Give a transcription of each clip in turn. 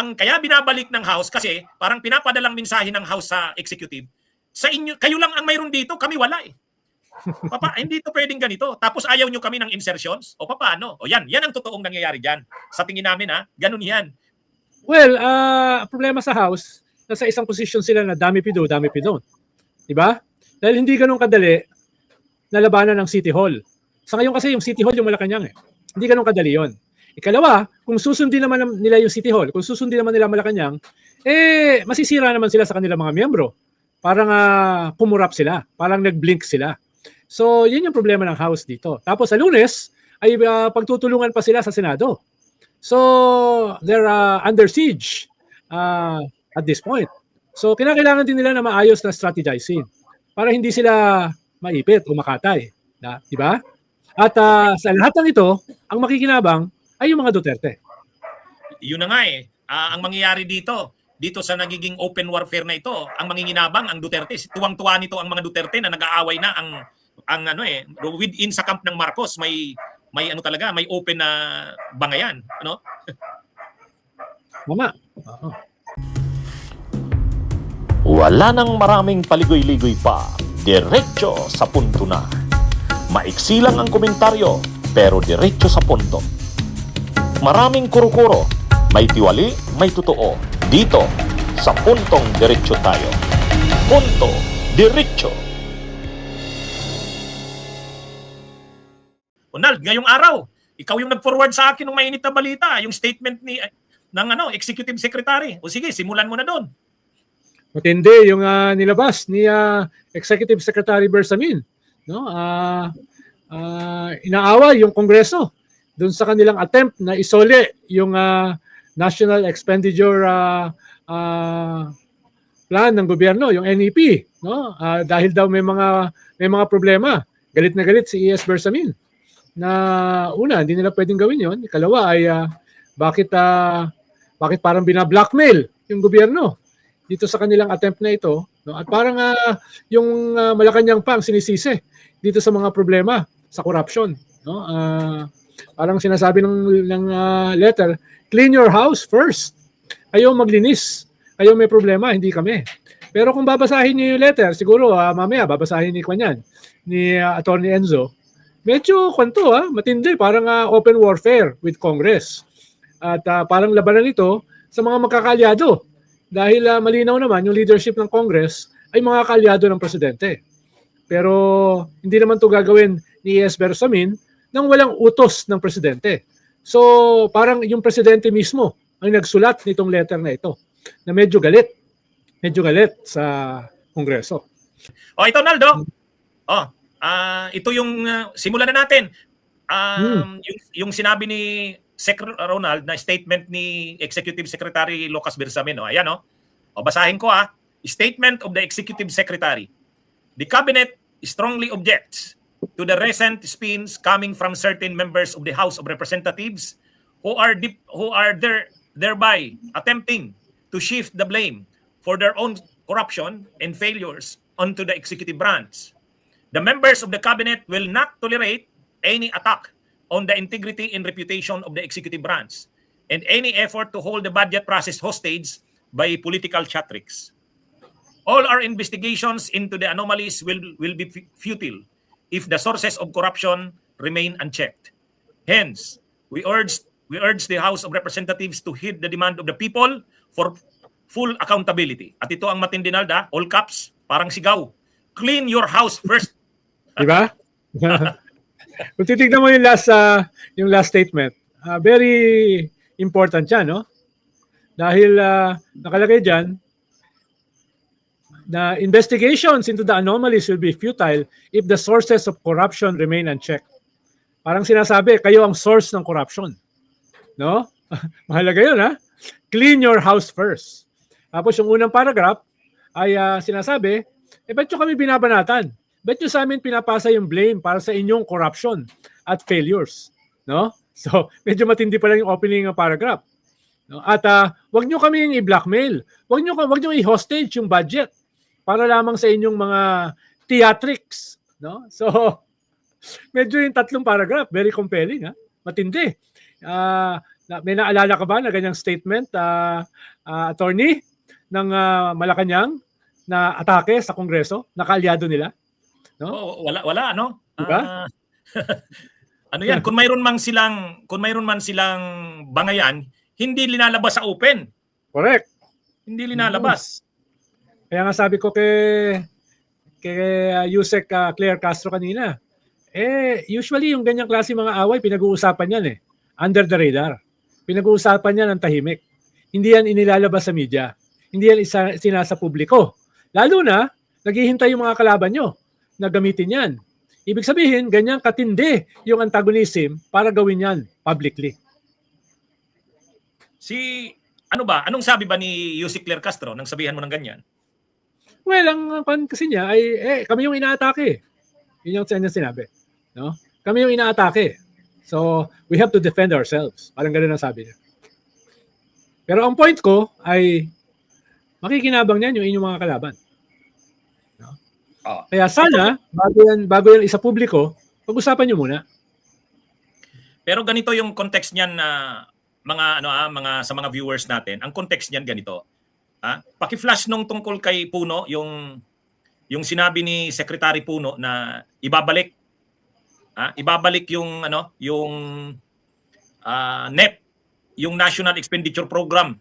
ang kaya binabalik ng House kasi parang pinapadalang mensahe ng House sa executive. Sa inyo, kayo lang ang mayroon dito, kami wala eh. Papa, hindi to pwedeng ganito. Tapos ayaw nyo kami ng insertions? O paano? O yan ang totoong nangyayari dyan. Sa tingin namin ganun yan. Well, problema sa House, nasa isang position sila na dami pido, dami pido. Diba? Dahil hindi ganun kadali na labanan ng City Hall. Sa ngayon kasi yung City Hall yung Malacanang eh. Hindi ganun kadali yon. Ikalawa, kung susundin naman nila yung City Hall, kung susundin naman nila Malacanang, masisira naman sila sa kanilang mga miyembro. Parang kumurap sila, parang nag-blink sila. So, yun yung problema ng House dito. Tapos sa Lunes, ay pagtutulungan pa sila sa Senado. So, they're under siege at this point. So, kinakailangan din nila na maayos na strategizing para hindi sila maipit o makatay. Di ba? At sa lahat ng ito, ang makikinabang ay yung mga Duterte. Yun na nga eh. Ang mangyayari dito sa nagiging open warfare na ito, ang manginginabang ang Duterte. Tuwang-tuwa nito ang mga Duterte na nag-aaway na within sa camp ng Marcos, may talaga, may open na bangayan, ano? Mama. Wala nang maraming paligoy-ligoy pa. Diretso sa punto na. Maiksi lang ang komentaryo, pero diretso sa punto. Maraming kuro-kuro, may tiwali, may totoo. Dito, sa Puntong Diretso tayo. Punto Diretso. Ronald, ngayong araw, ikaw yung nag-forward sa akin ng mainit na balita, yung statement ng Executive Secretary. O sige, simulan mo na doon. Matindi yung nilabas ni Executive Secretary Bersamin. No? Inaaway yung Kongreso doon sa kanilang attempt na isole yung National Expenditure Plan ng gobyerno, yung NEP, no? Dahil daw may mga problema. Galit na galit si ES Bersamin. Na una, hindi nila pwedeng gawin 'yon. Ikalawa ay bakit parang bina-blackmail yung gobyerno dito sa kanilang attempt na ito, no? At parang yung Malacanang pa ang sinisisi dito sa mga problema sa corruption, no? Parang sinasabi ng letter, clean your house first. Kayo maglinis. Kayo may problema, hindi kami. Pero kung babasahin niyo yung letter, siguro mamaya babasahin ni Kwanyan, ni Attorney Enzo, medyo matindi, parang open warfare with Congress. At parang labanan ito sa mga magkakalyado. Dahil malinaw naman yung leadership ng Congress ay mga kalyado ng presidente. Pero hindi naman ito gagawin ni ES Bersamin nang walang utos ng presidente. So parang yung presidente mismo ang nagsulat nitong letter na ito na medyo galit sa Kongreso. Ito Naldo. Ito yung simulan na natin. Yung sinabi ni Sec Ronald na statement ni Executive Secretary Lucas Bersamin. Ayan basahin ko Statement of the Executive Secretary. The Cabinet strongly objects to the recent spins coming from certain members of the House of Representatives who are thereby attempting to shift the blame for their own corruption and failures onto the executive branch. The members of the Cabinet will not tolerate any attack on the integrity and reputation of the executive branch and any effort to hold the budget process hostage by political chat tricks. All our investigations into the anomalies will be futile if the sources of corruption remain unchecked. Hence, we urge the House of Representatives to heed the demand of the people for full accountability. At ito ang matindi, Nalda, all caps, parang sigaw. Clean your house first. Diba? Kung titignan mo yung last statement, very important yan, no? Dahil nakalagay dyan na investigations into the anomalies will be futile if the sources of corruption remain unchecked. Parang sinasabi, kayo ang source ng corruption. No? Mahalaga yun, Clean your house first. Tapos yung unang paragraph ay sinasabi, ba't nyo kami binabanatan? Ba't nyo sa amin pinapasa yung blame para sa inyong corruption at failures? No? So, medyo matindi pa lang yung opening ng paragraph. No? At wag nyo kami i-blackmail. Wag nyo i-hostage yung budget para lamang sa inyong mga theatrics. No? So, medyo yung tatlong paragraph, very compelling. Matindi. May naalala ka ba na ganyang statement, attorney, ng Malacanang na atake sa Kongreso, na kaalyado nila? No? Oh, wala no? Diba? Ano yan, kung mayroon man silang bangayan, hindi linalabas sa open. Correct. Hindi linalabas. Kaya nga sabi ko kay Yusek Claire Castro kanina, usually yung ganyang klase mga away, pinag-uusapan yan under the radar. Pinag-uusapan yan ng tahimik. Hindi yan inilalabas sa media. Hindi yan sinasa publiko. Lalo na, naghihintay yung mga kalaban nyo na gamitin yan. Ibig sabihin, ganyang katindi yung antagonism para gawin yan publicly. Anong sabi ba ni Yusek Claire Castro nang sabihan mo ng ganyan? Well, ang kasi niya ay, kami yung inaatake. Yun yung sinabi. No? Kami yung inaatake. So, we have to defend ourselves. Parang ganoon ang sabi niya. Pero ang point ko ay, makikinabang niyan yung inyong mga kalaban. No? Kaya sana, bago yan isa publiko, pag-usapan nyo muna. Pero ganito yung context niyan na sa mga viewers natin. Ang context niyan ganito. Paki-flash nung tungkol kay Puno, yung sinabi ni Secretary Puno na ibabalik yung NEP, yung National Expenditure Program.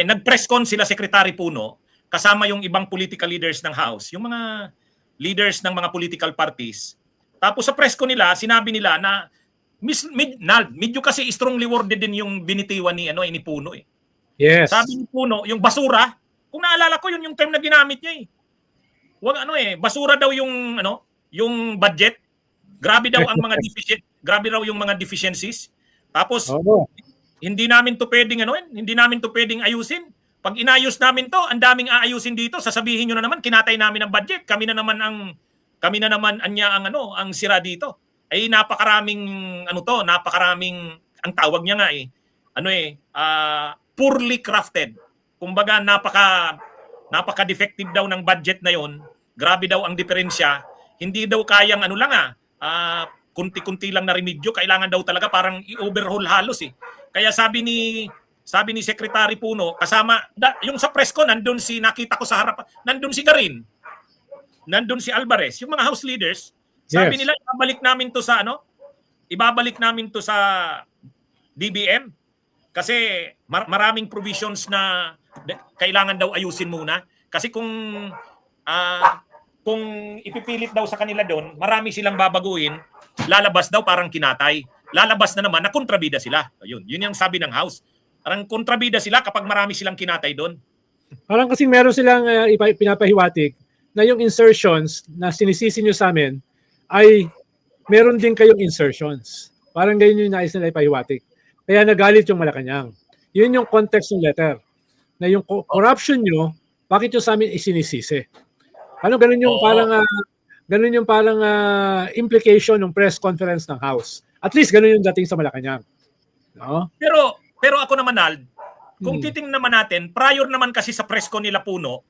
Nag-press con sila Secretary Puno kasama yung ibang political leaders ng House, yung mga leaders ng mga political parties. Tapos sa press con nila, sinabi nila na medyo kasi strongly worded din yung binitiwan ni Puno . Yes. Sabi ni Puno, yung basura, kung naalala ko yun yung term na ginamit niya . Basura daw yung budget. Grabe daw ang mga yung mga deficiencies. Tapos hindi namin to pwedeng ayusin. Pag inayos namin to, ang daming aayusin dito, sasabihin niyo na naman kinatay namin ang budget. Kami na naman ang sira dito. Ay napakaraming ang tawag niya nga poorly crafted. Kumbaga napaka-defective daw ng budget na yon. Grabe daw ang diferensya. Hindi daw kayang kunti-kunti lang na remedyo, kailangan daw talaga parang i-overhaul halos . Kaya sabi ni Secretary Puno, kasama yung sa press ko nakita ko sa harap, nandun si Garin. Nandun si Alvarez, yung mga house leaders. Sabi nila ibabalik namin to sa DBM kasi maraming provisions na kailangan daw ayusin muna kasi kung ipipilit daw sa kanila doon, marami silang babaguhin, lalabas daw parang kinatay. Lalabas na naman na kontrabida sila. Yun yung sabi ng House. Parang kontrabida sila kapag marami silang kinatay doon. Parang kasi meron silang pinapahiwatig na yung insertions na sinisisi nyo sa amin ay meron din kayong insertions. Parang ganyan yung nais nila ipahiwatig. Kaya nagalit yung Malacanang. Yun yung context ng letter. Na yung corruption nyo, bakit yung sa amin isinisisi? Ganun yung parang implication ng press conference ng House. At least ganun yung dating sa Malacanang. No? Pero ako naman, Ald, kung titingnan naman natin, prior naman kasi sa press con nila Puno,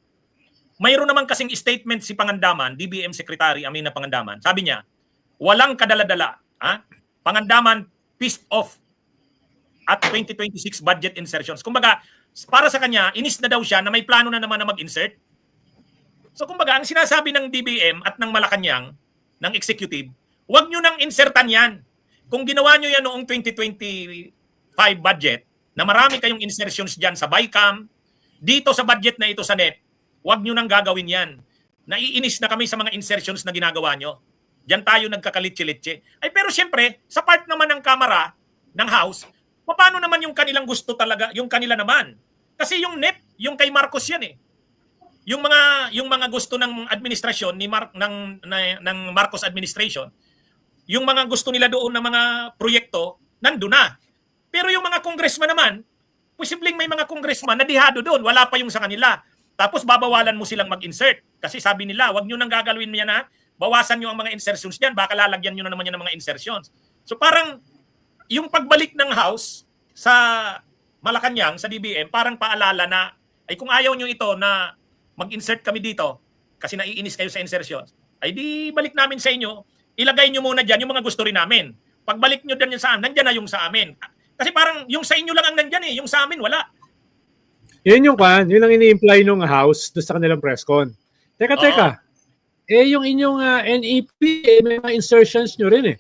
mayroon naman kasing statement si Pangandaman, DBM Secretary Amina Pangandaman. Sabi niya, walang kadala-dala. Pangandaman pissed off at 2026 budget insertions. Kumbaga, para sa kanya, inis na daw siya na may plano na naman na mag-insert. So kumbaga, ang sinasabi ng DBM at ng Malacanang, ng executive, huwag nyo nang insertan yan. Kung ginawa nyo yan noong 2025 budget, na marami kayong insertions dyan sa BICAM, dito sa budget na ito sa NEP, huwag nyo nang gagawin yan. Naiinis na kami sa mga insertions na ginagawa nyo. Diyan tayo nagkakalitsi-litsi. Ay pero siyempre, sa part naman ng Kamara, ng House, paano naman yung kanilang gusto talaga, yung kanila naman? Kasi yung NEP, yung kay Marcos yan . Yung mga gusto ng administrasyon ng Marcos administration, yung mga gusto nila doon ng mga proyekto, nandoon na. Pero yung mga congressman naman, posibleng may mga congressman na dihado doon, wala pa yung sa kanila. Tapos babawalan mo silang mag-insert. Kasi sabi nila, wag nyo nang gagalawin mo yan bawasan nyo ang mga insertions diyan, baka lalagyan nyo na naman yan ng mga insertions. So parang yung pagbalik ng House sa Malacanang, sa DBM, parang paalala na, ay kung ayaw nyo ito na mag-insert kami dito, kasi naiinis kayo sa insertions, ay di balik namin sa inyo, ilagay nyo muna dyan yung mga gusto rin namin. pagbalik nyo din sa amin, nandyan na yung sa amin. Kasi parang yung sa inyo lang ang nandyan yung sa amin wala. Yun yun ang ini-imply nung House doon sa kanilang press con. Teka. Yung inyong NEP, may mga insertions nyo rin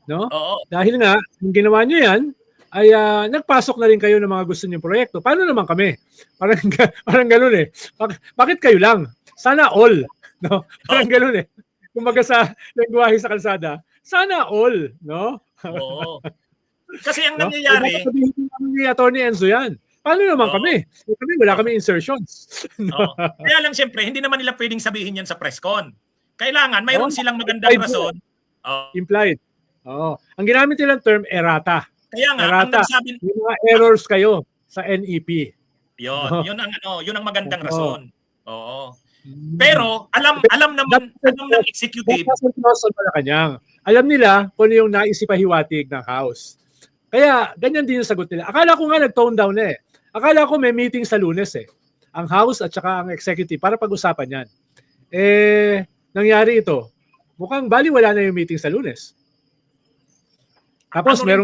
no? Oo. Dahil nga, yung ginawa nyo yan, ay nagpasok na rin kayo ng mga gusto niyong proyekto. Paano naman kami? Parang gano'n Bakit kayo lang? Sana all. No? Parang gano'n Kumbaga sa lengguwahe sa kalsada, sana all. No? Oo. Kasi ang nangyayari... ni Attorney Enzo yan. Paano naman kami? Wala kami insertions. No? Kaya lang siyempre, hindi naman nila pwedeng sabihin yan sa press con. Kailangan, mayroon silang magandang rason. Implied. Ang ginamit nilang term, errata. Kaya nga, ang nagsabi... Yung mga errors kayo sa NEP. Yun ang magandang rason. Oo. Pero, alam ng executive... Alam nila kung ano yung naisipahiwatig ng House. Kaya, ganyan din yung sagot nila. Akala ko nga nag-tone down Akala ko may meeting sa Lunes ang House at saka ang executive para pag-usapan yan. Nangyari ito. Mukhang baliwala na yung meeting sa Lunes. Tapos meron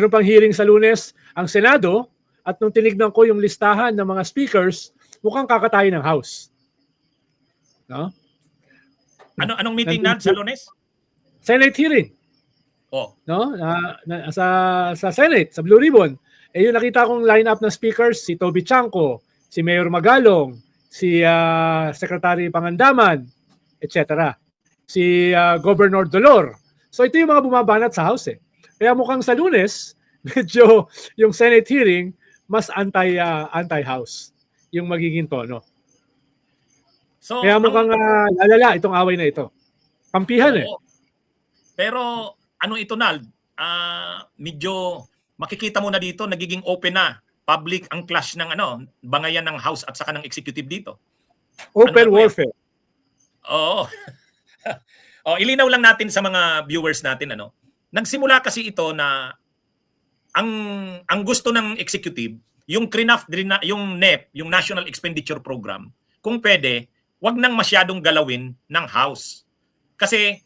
pang hearing sa Lunes ang Senado at nung tinignan ko yung listahan ng mga speakers, mukhang kakatayin ng House. No? Anong meeting sa Lunes? Senate hearing. No? Sa Senate, sa Blue Ribbon. Yung nakita kong lineup ng speakers, si Toby Chanco, si Mayor Magalong, si Secretary Pangandaman, etc. Si Governor Dolor. So ito yung mga bumabanat sa House Kaya mukhang sa Lunes, medyo yung Senate hearing, mas anti-House yung magiging tono. So, kaya mukhang lalala itong away na ito. Kampihan Pero ito Nald, medyo makikita mo na dito, nagiging open na. Public ang clash ng bangayan ng House at saka ng executive dito. Open warfare. Oo. Ilinaw lang natin sa mga viewers natin Nagsimula kasi ito na ang gusto ng executive, yung NEP, yung National Expenditure Program, kung pwede, wag nang masyadong galawin ng House. Kasi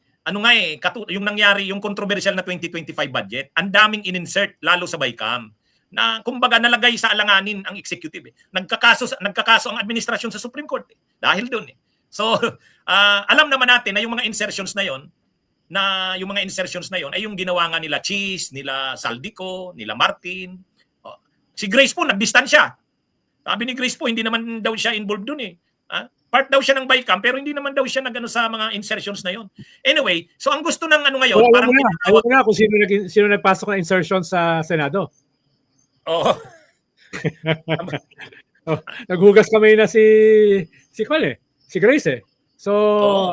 yung nangyari, yung controversial na 2025 budget, ang daming in-insert lalo sa BICAM na kumbaga nalagay sa alanganin ang executive. Nagkakaso ang administrasyon sa Supreme Court dahil doon So, alam naman natin na yung mga insertions na yon ay yung ginawa nga nila Cheese, nila Saldico, nila Martin. Si Grace po nagdistansya. Sabi ni Grace po hindi naman daw siya involved doon Part daw siya ng BICAM pero hindi naman daw siya nagano sa mga insertions na yon. Anyway, so ang gusto ng ngayon, parang alam na kung sino nagpasok na insertion sa Senado. Oo. Naghugas kami na si Grace So,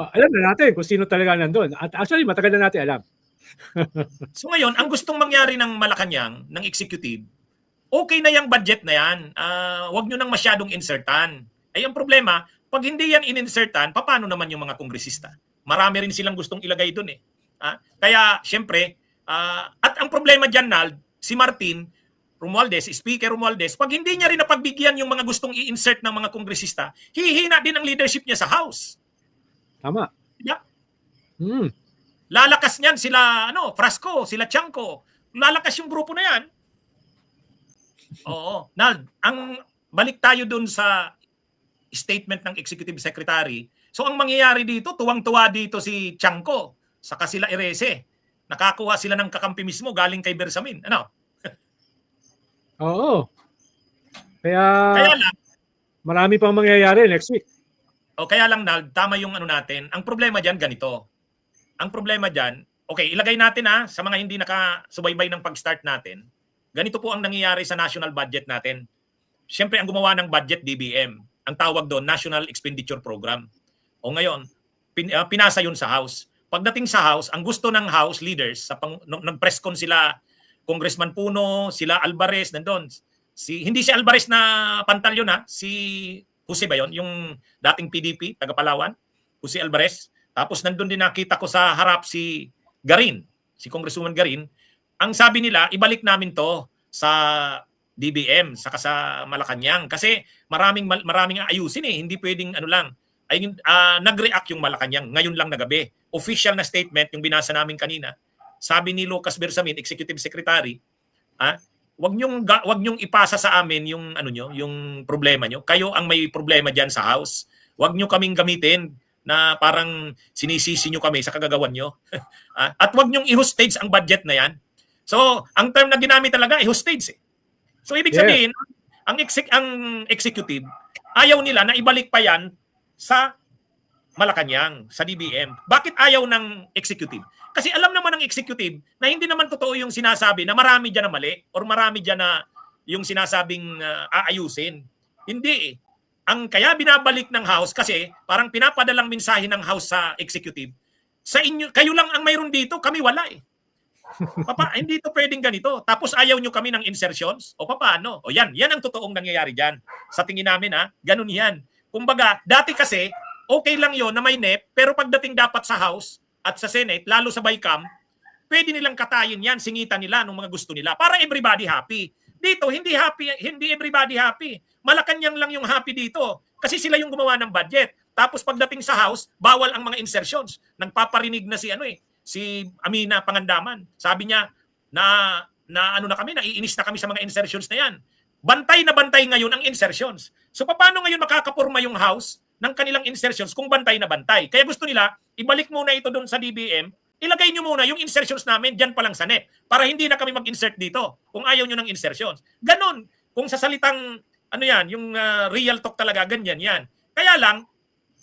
alam na natin kung sino talaga nandoon. At actually, matagal na natin alam. So ngayon, ang gustong mangyari ng Malacanang, ng executive, okay na yung budget na yan. Huwag nyo nang masyadong insertan. Ay, ang problema, pag hindi yan in-insertan, paano naman yung mga kongresista? Marami rin silang gustong ilagay doon Kaya, syempre, at ang problema dyan, Nald, si Martin Romualdez, Speaker Romualdez, pag hindi niya rin napagbigyan yung mga gustong i-insert ng mga kongresista, hihina din ang leadership niya sa House. Tama. Yeah. Hmm. Lalakas niyan sila, Frasco, sila Chanco. Lalakas yung grupo na yan. Oo. Nald, balik tayo dun sa statement ng Executive Secretary. So ang mangyayari dito, tuwang-tuwa dito si Chanco, saka sila Erese. Nakakuha sila ng kakampi mismo galing kay Bersamin. Oo. Kaya lang, marami pang mangyayari next week. Kaya lang, Nald, tama yung natin. Ang problema dyan, ganito. Ang problema dyan, okay, ilagay natin sa mga hindi nakasubaybay ng pag-start natin. Ganito po ang nangyayari sa national budget natin. Siyempre, ang gumawa ng budget, DBM. Ang tawag doon, National Expenditure Program. O ngayon, pinasa yun sa House. Pagdating sa House, ang gusto ng House leaders, nag-press con sila, Congressman Puno, sila Alvarez, nandun. Hindi si Alvarez na pantalyon si Jose ba yun? Yung dating PDP, taga Palawan, Jose Alvarez. Tapos nandun din nakita ko sa harap si Garin, si Congresswoman Garin. Ang sabi nila, ibalik namin to sa DBM, saka sa Malacanang. Kasi maraming ayusin Hindi pwedeng lang. Nag-react yung Malacanang ngayon lang na gabi. Official na statement yung binasa namin kanina. sabi ni Lucas Bersamin, Executive Secretary, wag nyong ipasa sa amin yung ano nyo, yung problema nyo. Kayo ang may problema diyan sa House. Wag nyo kaming gamitin na parang sinisisi nyo kami sa kagagawan nyo. At wag nyong i-hostage ang budget na yan. So, ang term na ginamit talaga i-hostage. So, ibig sabihin, ang executive, ayaw nila na ibalik pa yan sa Malacanang, sa DBM. Bakit ayaw ng executive? Kasi alam naman ng executive na hindi naman totoo yung sinasabi na marami dyan na mali or marami dyan na yung sinasabing aayusin. Hindi eh. Ang kaya binabalik ng House kasi parang pinapadalang mensahe ng House sa executive, sa inyo, kayo lang ang mayroon dito, kami wala eh. Hindi to pwedeng ganito. Tapos ayaw nyo kami ng insertions? O paano? O yan ang totoong nangyayari dyan. Sa tingin namin ganun yan. Kumbaga, dati kasi, okay lang yon na may NEP, pero pagdating dapat sa House at sa Senate, lalo sa BICAM, pwede nilang katayin yan, singitan nila ng mga gusto nila para everybody happy. Dito, hindi everybody happy. Malacanang lang yung happy dito kasi sila yung gumawa ng budget. Tapos pagdating sa House, bawal ang mga insertions. Nagpaparinig na si Amina Pangandaman. Sabi niya na naiinis na kami sa mga insertions na yan. Bantay na bantay ngayon ang insertions. So paano ngayon makakapurma yung House ng kanilang insertions kung bantay na bantay? Kaya gusto nila, ibalik muna ito doon sa DBM, ilagay nyo muna yung insertions namin dyan pa lang sa NEP para hindi na kami mag-insert dito kung ayaw nyo ng insertions. Ganon. Kung sa salitang, yung real talk talaga, ganyan yan. Kaya lang,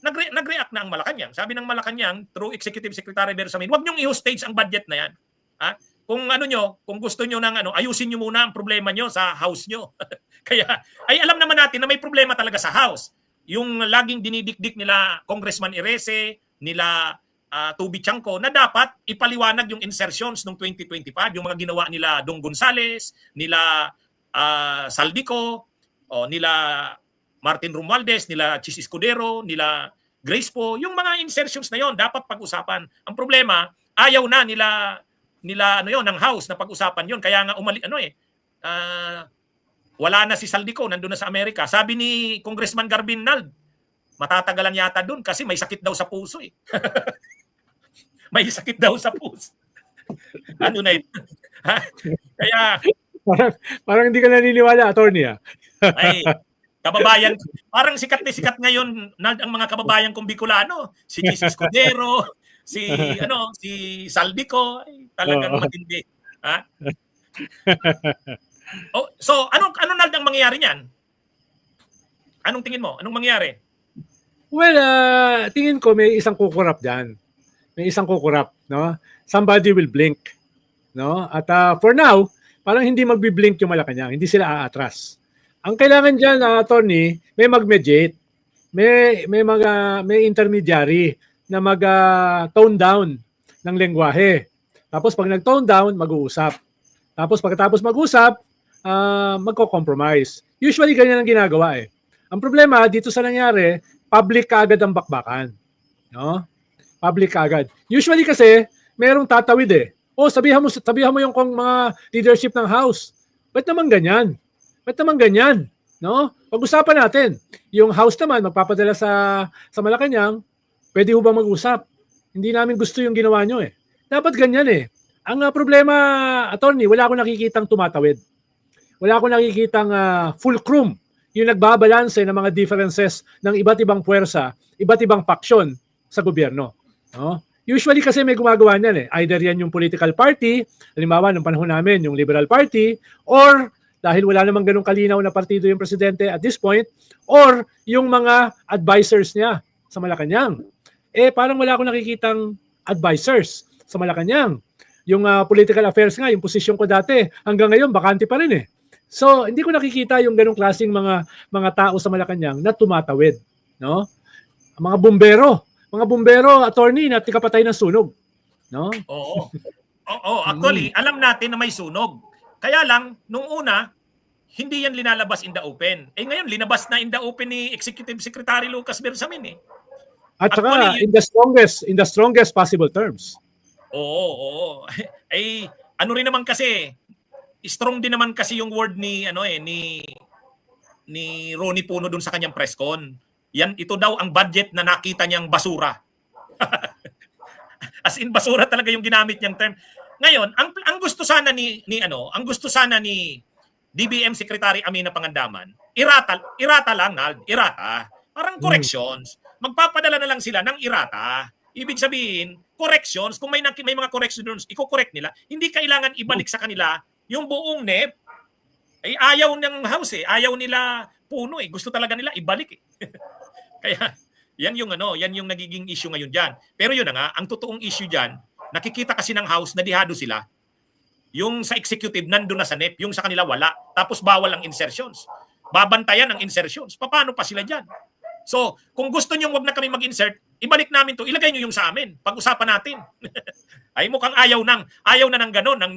nag-react na ang Malacanang. Sabi ng Malacanang, through Executive Secretary Bersamin, huwag nyong i-hostage ang budget na yan. Kung gusto nyo ng ayusin nyo muna ang problema nyo sa House nyo. Kaya, ay alam naman natin na may problema talaga sa House. Yung laging dinidikdik nila Congressman Erese, nila Tubi Chanco, na dapat ipaliwanag yung insertions noong 2025, yung mga ginawa nila Dong Gonzales, nila Saldico, nila Martin Romualdez, nila Chis Escudero, nila Grace Po, yung mga insertions na yon dapat pag-usapan. Ang problema, ayaw na nila ng House na pag-usapan yon. Kaya nga wala na si Saldico, nandun na sa Amerika. Sabi ni Congressman Garbin Nald, matatagalan yata dun kasi may sakit daw sa puso eh. May sakit daw sa puso. Ano na ito? Kaya parang hindi ka naniniwala, attorney ay, kababayan, parang sikat na sikat ngayon ang mga kababayan kong Bicolano, si Chis Escudero, si Saldico, ay, talagang matindi. So, ano ang mangyayari niyan? Anong tingin mo? Anong mangyayari? Well, tingin ko may isang kukurap diyan. May isang kukurap, no? Somebody will blink, no? At for now, parang hindi magbi-blink yung Malacanang, hindi sila aatras. Ang kailangan diyan, attorney, may mag-mediate. May intermediary na mag-tone down ng lengguwahe. Tapos pag nag-tone down, mag-uusap. Tapos pagkatapos mag-usap, magko-compromise. Usually ganyan ang ginagawa eh. Ang problema dito sa nangyari, public kaagad ang bakbakan. No? Public kaagad. Usually kasi merong tatawid eh. Sabihan mo yung mga leadership ng House. Ba't naman ganyan? No? Pag-usapan natin. Yung House naman magpapadala sa Malacanang, pwede ho bang mag-usap? Hindi namin gusto yung ginawa nyo eh. Dapat ganyan eh. Ang problema, attorney, wala akong nakikitang tumatawid. Wala akong nakikitang fulcrum yung nagbabalanse ng mga differences ng iba't ibang puwersa, iba't ibang faksyon sa gobyerno. No? Usually kasi may gumagawa niyan eh. Either yan yung political party, halimbawa ng panahon namin, yung Liberal Party, or dahil wala namang ganung kalinaw na partido yung presidente at this point, or yung mga advisors niya sa Malacanang. Parang wala akong nakikitang advisors sa Malacanang. Yung political affairs nga, yung posisyon ko dati, hanggang ngayon, bakante pa rin eh. So, hindi ko nakikita yung ganung klaseng mga tao sa Malacanang na tumatawid. No? Mga bumbero, attorney, na tikapatay ng sunog. No? Oo. Actually, alam natin na may sunog. Kaya lang, nung una, hindi yan linalabas in the open. Ngayon, linabas na in the open ni Executive Secretary Lucas Bersamin eh. At saka, in the strongest possible terms. Oo. Ano rin naman kasi, strong din naman kasi yung word ni Ronnie Puno dun sa kanyang press con. Ito daw ang budget na nakita niyang basura. As in basura talaga yung ginamit niyang term. Ngayon, ang gusto sana ang gusto sana ni DBM Secretary Amina Pangandaman, irata lang, Nald, irata. Parang corrections. Magpapadala na lang sila ng irata. Ibig sabihin, corrections, kung may mga corrections, i-correct nila. Hindi kailangan ibalik sa kanila yung buong NEP. Ay ayaw ng House ayaw nila puno Gusto talaga nila ibalik Kaya yan yung nagiging issue ngayon diyan. Pero yun na nga, ang totoong issue diyan, nakikita kasi ng House na dihado sila. Yung sa executive nandun na sa NEP, yung sa kanila wala. Tapos bawal ang insertions. Babantayan ang insertions. Paano pa sila diyan? So, kung gusto niyo wag na kami mag-insert, ibalik namin to, ilagay niyo yung sa amin. Pag-usapan natin. Ay mukhang ayaw na ng gano'n ng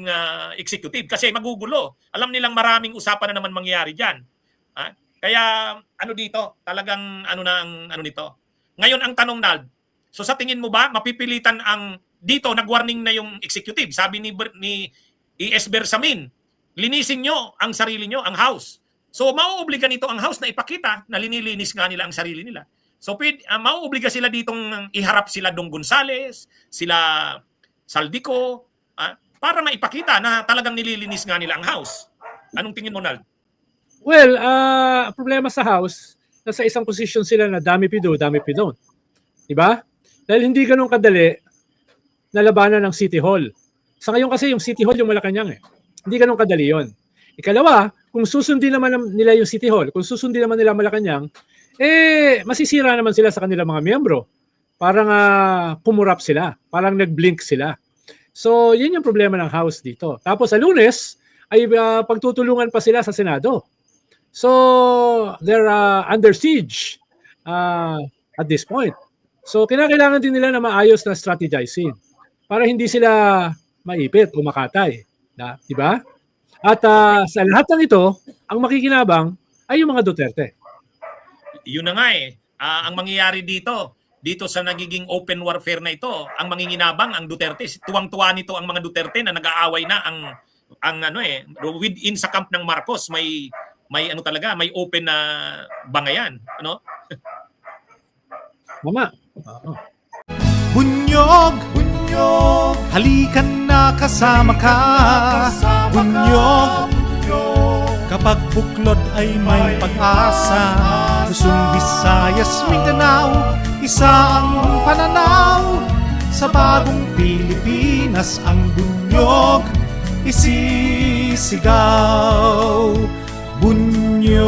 executive kasi magugulo. Alam nilang maraming usapan na naman mangyayari diyan. Kaya dito, talagang nito. Ngayon ang tanong, Nald, so sa tingin mo ba mapipilitan dito nag-warning na yung executive? Sabi ni ES Bersamin, linisin nyo ang sarili nyo, ang House. So mauobliga nito ang House na ipakita na linilinis nga nila ang sarili nila. So mauobliga sila ditong iharap sila Dong Gonzales, sila Saldico, para maipakita na talagang nililinis nga nila ang House. Anong tingin mo, Nald? Well, problema sa House, nasa isang position sila na dami pido, dami pidon. Diba? Dahil hindi ganun kadali na labanan ng City Hall. Sa ngayon kasi yung City Hall yung Malacanang Hindi ganun kadali yon. Ikalawa, kung susundin naman nila yung City Hall, kung susundin naman nila Malacanang, masisira naman sila sa kanilang mga miyembro. Parang pumurap sila, parang nag-blink sila. So, yun yung problema ng House dito. Tapos sa Lunes, ay pagtutulungan pa sila sa Senado. So, they're under siege at this point. So, kinakailangan din nila na maayos na strategizing para hindi sila maipit o makatay. Diba? At sa lahat ng ito, ang makikinabang ay yung mga Duterte. Yun na nga ang mangyayari dito sa nagiging open warfare na ito, ang manginginabang ang Duterte. Tuwang-tuwa nito ang mga Duterte na nag-aaway na within sa camp ng Marcos may talaga, may open na bangayan, Mama. Bunyog, halikan na kasama ka. Bunyog, kapag buklod ay may pag-asa. Luzon, Visayas, Mindanao, isa ang pananaw. Sa bagong Pilipinas ang bunyog isisigaw. Bunyog.